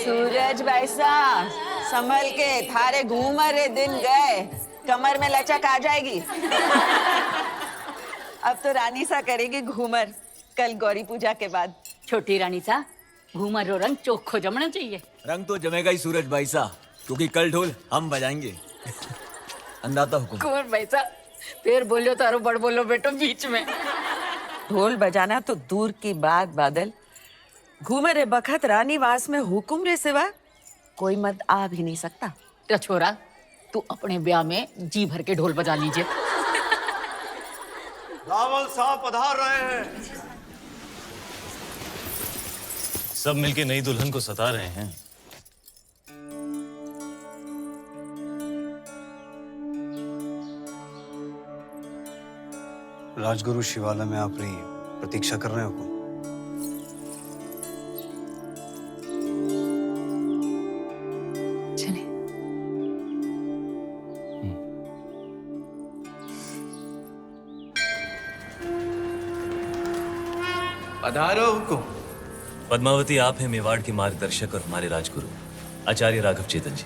सूरज भाईसा संभल के, थारे घूमर दिन गए, कमर में लचक आ जाएगी। अब तो रानी सा करेगी घूमर कल गौरी पूजा के बाद। छोटी रानी सा घूमर रो रंग चोखो जमना चाहिए। रंग तो जमेगा ही सूरज भाई सा, क्योंकि कल ढोल हम बजाएंगे। अंदाता हुकुम। कुंवर भाई सा फिर बोलो तारो बड़ बोलो बेटो बीच में। ढोल बजाना तो दूर की बात बादल, घूमर रे बखत रानी वास में हुकुम रे सिवा कोई मत आ भी नहीं सकता। तो छोरा तू अपने ब्याह में जी भर के ढोल बजा लीजिए। रावल साहब पधार रहे हैं। सब मिलके नई दुल्हन को सता रहे हैं। राजगुरु शिवालय में आप रही प्रतीक्षा कर रहे हो। चले। पधारो हुकुम। पद्मावती, आप हैं मेवाड़ के मार्गदर्शक और हमारे राजगुरु आचार्य राघव चेतन जी।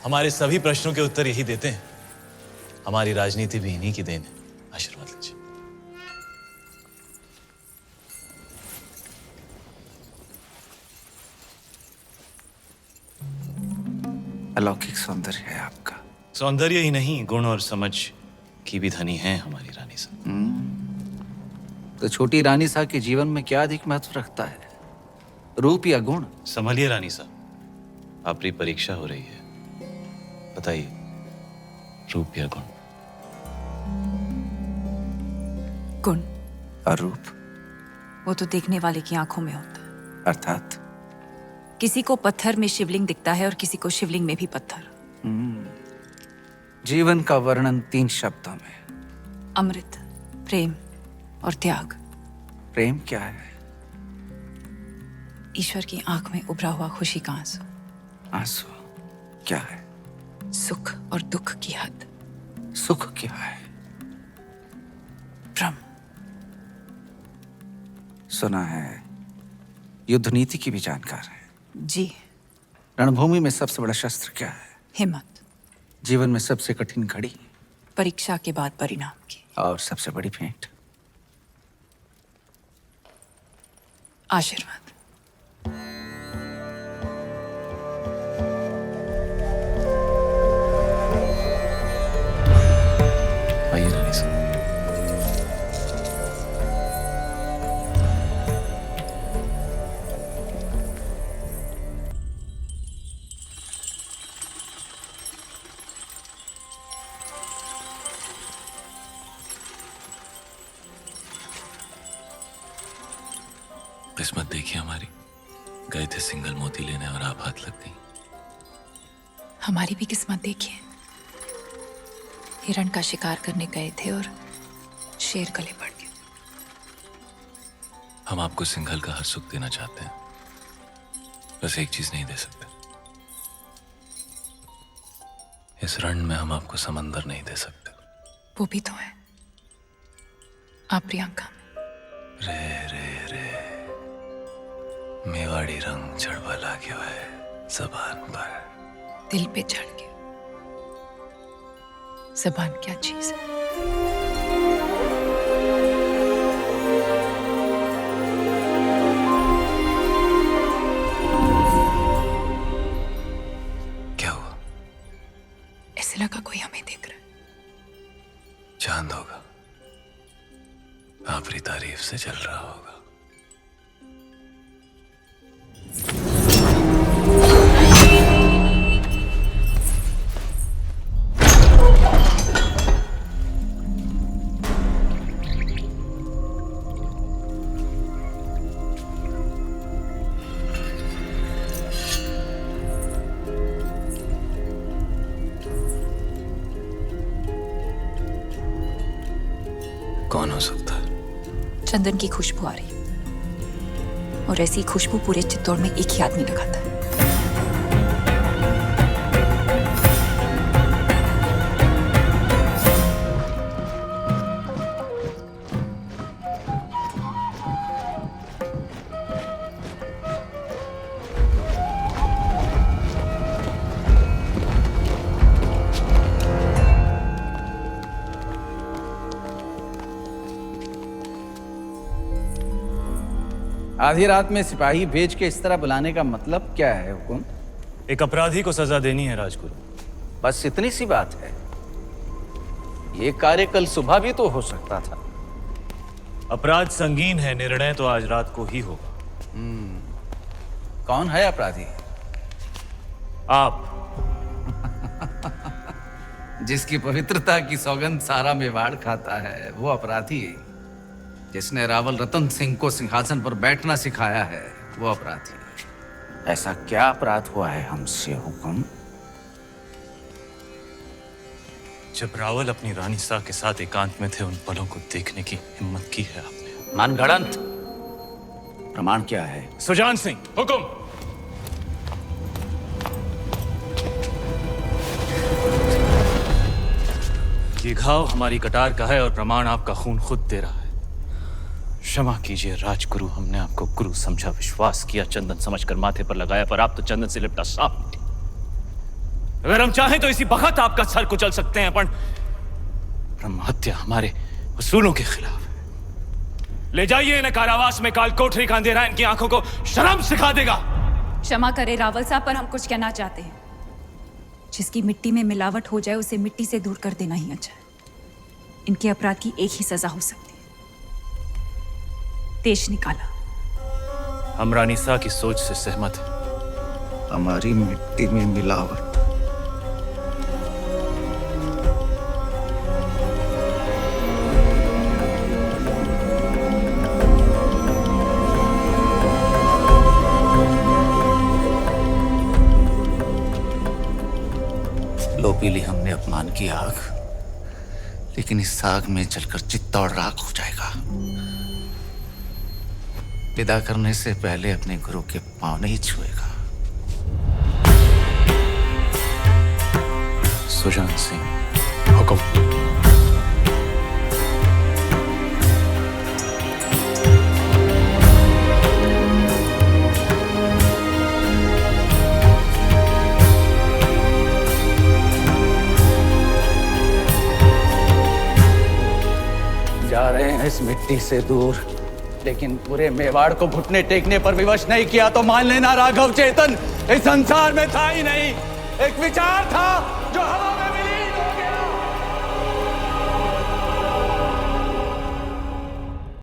हमारे सभी प्रश्नों के उत्तर यही देते हैं। हमारी राजनीति भी इन्हीं की देन है। आशीर्वाद लीजिए। अलौकिक सौंदर्य है आपका। सौंदर्य ही नहीं, गुण और समझ की भी धनी है हमारी रानी सा। तो छोटी रानी सा के जीवन में क्या अधिक महत्व रखता है, रूप या गुण? संभलिए रानी सा, आपकी परीक्षा हो रही है। बताइए, रूप या गुण? गुण और रूप? वो तो देखने वाले की आंखों में होता है। अर्थात किसी को पत्थर में शिवलिंग दिखता है और किसी को शिवलिंग में भी पत्थर। जीवन का वर्णन 3 शब्दों में: अमृत, प्रेम और त्याग। प्रेम क्या है? ईश्वर की आंख में उभरा हुआ खुशी का आंसू। आंसू क्या है? सुख और दुख की हद। सुख क्या है? भ्रम। सुना है युद्ध नीति की भी जानकार है। जी। रणभूमि में सबसे बड़ा शस्त्र क्या है? हिम्मत। जीवन में सबसे कठिन घड़ी? परीक्षा के बाद परिणाम की। और सबसे बड़ी भेंट? आशीर्वाद। आइए रानी सा। किस्मत देखिए हमारी, गए थे सिंगल मोती लेने और आप हाथ लग गई। हमारी भी किस्मत देखिए, हिरण का शिकार करने गए थे और शेर गले पड़ गए। हम आपको सिंघल का हर सुख देना चाहते हैं, बस एक चीज नहीं दे सकते। इस रण में हम आपको समंदर नहीं दे सकते। वो भी तो है आप प्रियंका में। रे रे रे, मेवाड़ी रंग चढ़वा ला गया है जबान पर। दिल पे चढ़ गया। जबान क्या चीज है? क्या हुआ? ऐसे लगा कोई हमें देख रहा है। चांद होगा, आपकी तारीफ से चल रहा होगा। कौन हो सकता है? चंदन की खुशबू आ रही, और ऐसी खुशबू पूरे चित्तौड़ में एक ही आदमी लगाता है। आधी रात में सिपाही भेज के इस तरह बुलाने का मतलब क्या है हुकुम? एक अपराधी को सजा देनी है राजगुरु। बस इतनी सी बात है। ये कार्य कल सुबह भी तो हो सकता था। अपराध संगीन है, निर्णय तो आज रात को ही होगा। कौन है अपराधी? आप। जिसकी पवित्रता की सौगंध सारा मेवाड़ खाता है वो अपराधी। जिसने रावल रतन सिंह को सिंहासन पर बैठना सिखाया है वो अपराधी। ऐसा क्या अपराध हुआ है हमसे हुकुम? जब रावल अपनी रानी सा के साथ एकांत में थे, उन पलों को देखने की हिम्मत की है आपने। मनगढ़ंत। प्रमाण क्या है? सुजान सिंह, हुकुम। ये घाव हमारी कटार का है और प्रमाण आपका खून खुद दे रहा है। क्षमा कीजिए राजगुरु, हमने आपको गुरु समझा, विश्वास किया, चंदन समझकर माथे पर लगाया, पर आप तो चंदन से लिपटा सांप निकले। अगर हम चाहें तो इसी वक्त आपका सर कुचल सकते हैं, पर ब्रह्म हत्या हमारे उसूलों के खिलाफ है। ले जाइए इन्हें कारावास में, काल कोठरी का अंधेरा इनकी आंखों को शर्म सिखा देगा। क्षमा करें रावल साहब, पर हम कुछ कहना चाहते हैं। जिसकी मिट्टी में मिलावट हो जाए उसे मिट्टी से दूर कर देना ही अच्छा है। इनके अपराध की एक ही सजा हो सकती है, देश निकाला। हम रानी सा की सोच से सहमत हैं। हमारी मिट्टी में मिलावट। लो पी ली हमने अपमान की आग, लेकिन इस आग में जलकर चित्ता और राख हो जाएगा। विदा करने से पहले अपने गुरु के पांव नहीं छुएगा। सुजान सिंह, हुकुम। जा रहे हैं इस मिट्टी से दूर, लेकिन पूरे मेवाड़ को घुटने टेकने पर विवश नहीं किया तो मान लेना राघव चेतन इस संसार में था ही नहीं। एक विचार था,